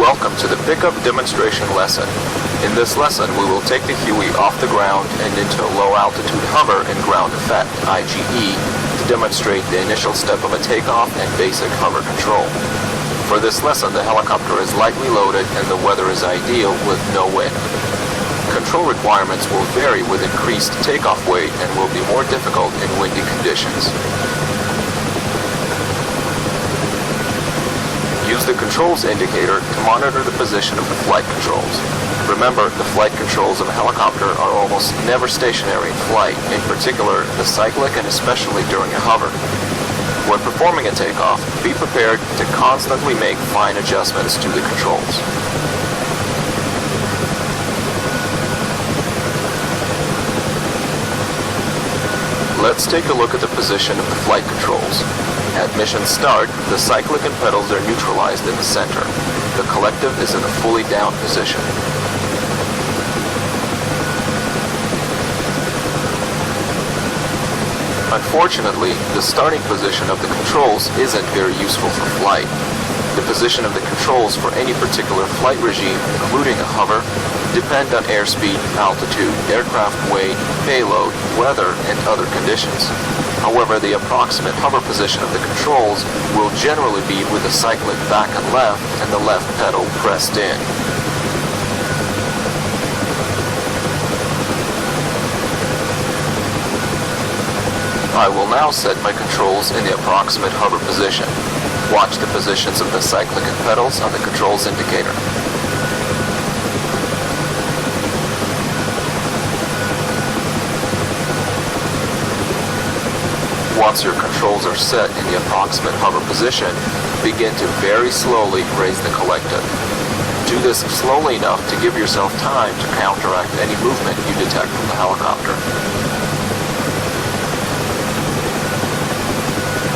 Welcome to the pickup demonstration lesson. In this lesson, we will take the Huey off the ground and into a low altitude hover and ground effect, IGE, to demonstrate the initial step of a takeoff and basic hover control. For this lesson, the helicopter is lightly loaded and the weather is ideal with no wind. Control requirements will vary with increased takeoff weight and will be more difficult in windy conditions. Use the controls indicator to monitor the position of the flight controls. Remember, the flight controls of a helicopter are almost never stationary in flight, in particular the cyclic and especially during a hover. When performing a takeoff, be prepared to constantly make fine adjustments to the controls. Let's take a look at the position of the flight controls. At mission start, the cyclic and pedals are neutralized in the center. The collective is in a fully down position. Unfortunately, the starting position of the controls isn't very useful for flight. The position of the controls for any particular flight regime, including a hover, depend on airspeed, altitude, aircraft weight, payload, weather, and other conditions. However, the approximate hover position of the controls will generally be with the cyclic back and left and the left pedal pressed in. I will now set my controls in the approximate hover position. Watch the positions of the cyclic and pedals on the controls indicator. Once your controls are set in the approximate hover position, begin to very slowly raise the collective. Do this slowly enough to give yourself time to counteract any movement you detect from the helicopter.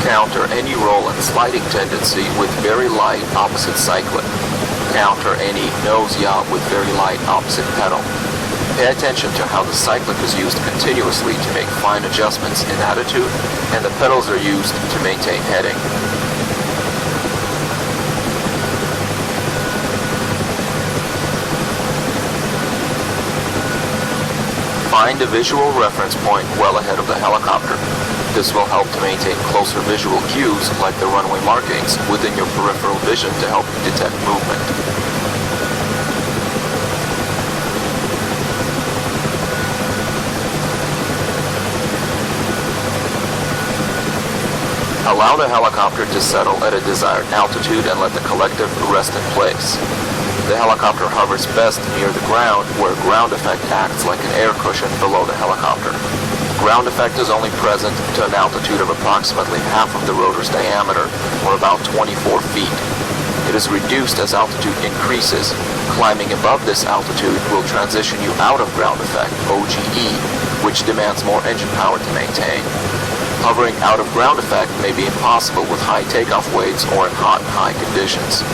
Counter any roll and sliding tendency with very light opposite cyclic. Counter any nose yaw with very light opposite pedal. Pay attention to how the cyclic is used continuously to make fine adjustments in attitude, and the pedals are used to maintain heading. Find a visual reference point well ahead of the helicopter. This will help to maintain closer visual cues like the runway markings within your peripheral vision to help you detect movement. Allow the helicopter to settle at a desired altitude and let the collective rest in place. The helicopter hovers best near the ground, where ground effect acts like an air cushion below the helicopter. Ground effect is only present to an altitude of approximately half of the rotor's diameter, or about 24 feet. It is reduced as altitude increases. Climbing above this altitude will transition you out of ground effect, OGE, which demands more engine power to maintain. Hovering out of ground effect may be impossible with high takeoff weights or in hot and high conditions.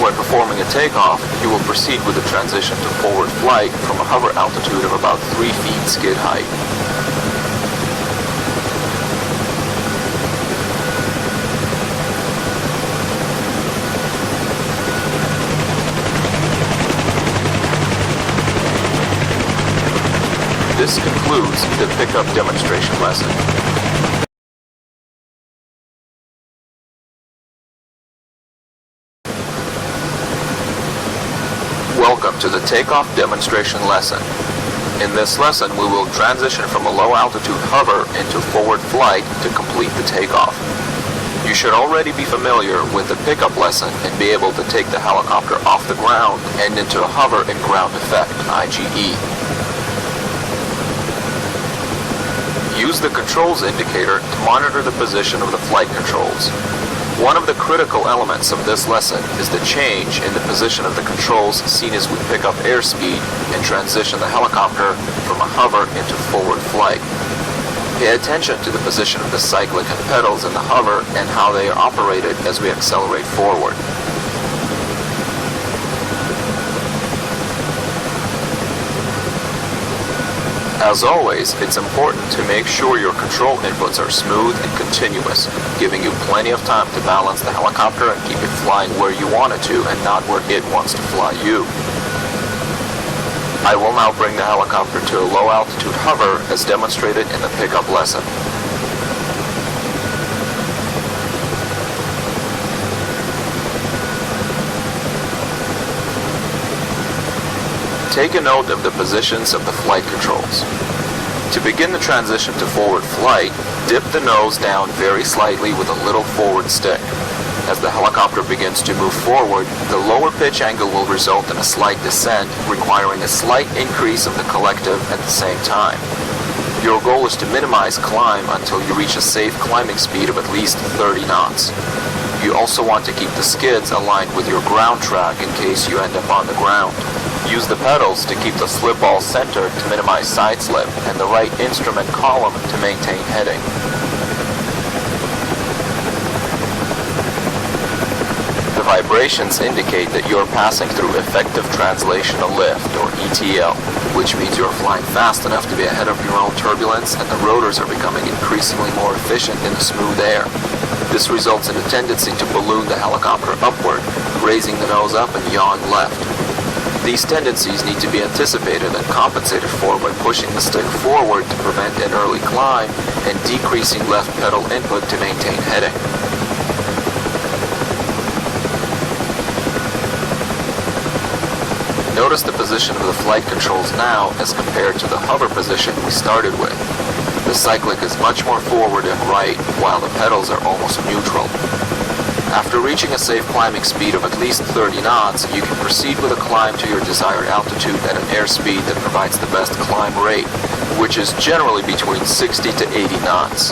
When performing a takeoff, you will proceed with the transition to forward flight from a hover altitude of about 3 feet skid height. This concludes the pickup demonstration lesson. Welcome to the takeoff demonstration lesson. In this lesson, we will transition from a low altitude hover into forward flight to complete the takeoff. You should already be familiar with the pickup lesson and be able to take the helicopter off the ground and into a hover and ground effect, IGE. Use the controls indicator to monitor the position of the flight controls. One of the critical elements of this lesson is the change in the position of the controls seen as we pick up airspeed and transition the helicopter from a hover into forward flight. Pay attention to the position of the cyclic and pedals in the hover and how they are operated as we accelerate forward. As always, it's important to make sure your control inputs are smooth and continuous, giving you plenty of time to balance the helicopter and keep it flying where you want it to and not where it wants to fly you. I will now bring the helicopter to a low altitude hover as demonstrated in the pickup lesson. Take a note of the positions of the flight controls. To begin the transition to forward flight, dip the nose down very slightly with a little forward stick. As the helicopter begins to move forward, the lower pitch angle will result in a slight descent, requiring a slight increase of the collective at the same time. Your goal is to minimize climb until you reach a safe climbing speed of at least 30 knots. You also want to keep the skids aligned with your ground track in case you end up on the ground. Use the pedals to keep the slip ball centered to minimize side slip and the right instrument column to maintain heading. The vibrations indicate that you are passing through effective translational lift, or ETL, which means you are flying fast enough to be ahead of your own turbulence and the rotors are becoming increasingly more efficient in the smooth air. This results in a tendency to balloon the helicopter upward, raising the nose up and yaw left. These tendencies need to be anticipated and compensated for by pushing the stick forward to prevent an early climb and decreasing left pedal input to maintain heading. Notice the position of the flight controls now as compared to the hover position we started with. The cyclic is much more forward and right, while the pedals are almost neutral. After reaching a safe climbing speed of at least 30 knots, you can proceed with a climb to your desired altitude at an airspeed that provides the best climb rate, which is generally between 60 to 80 knots.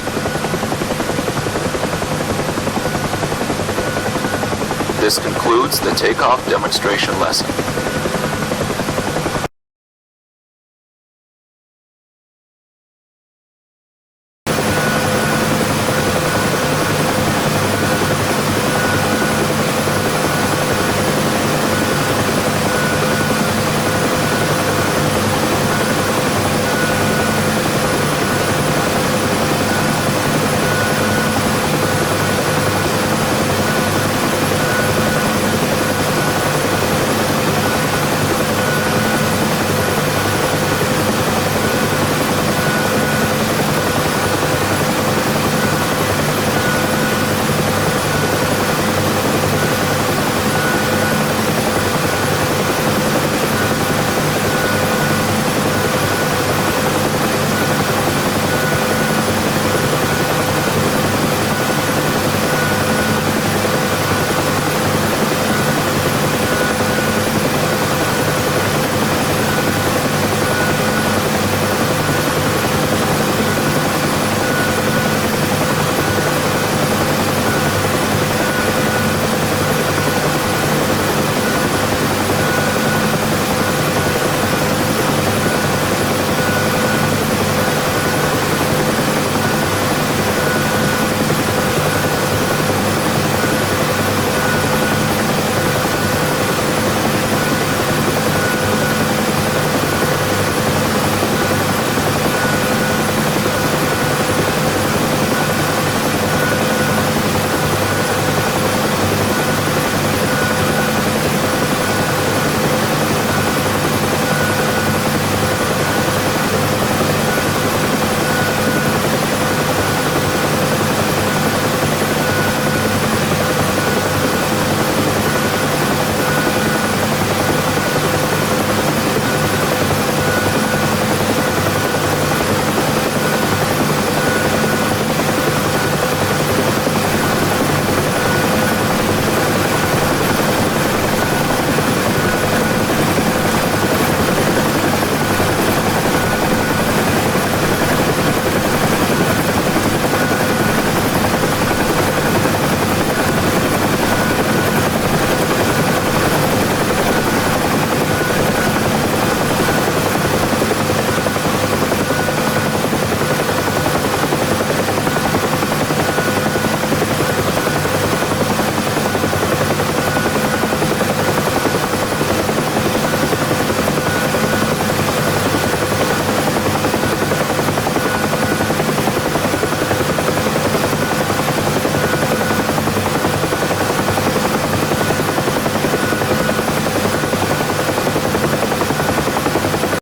This concludes the takeoff demonstration lesson.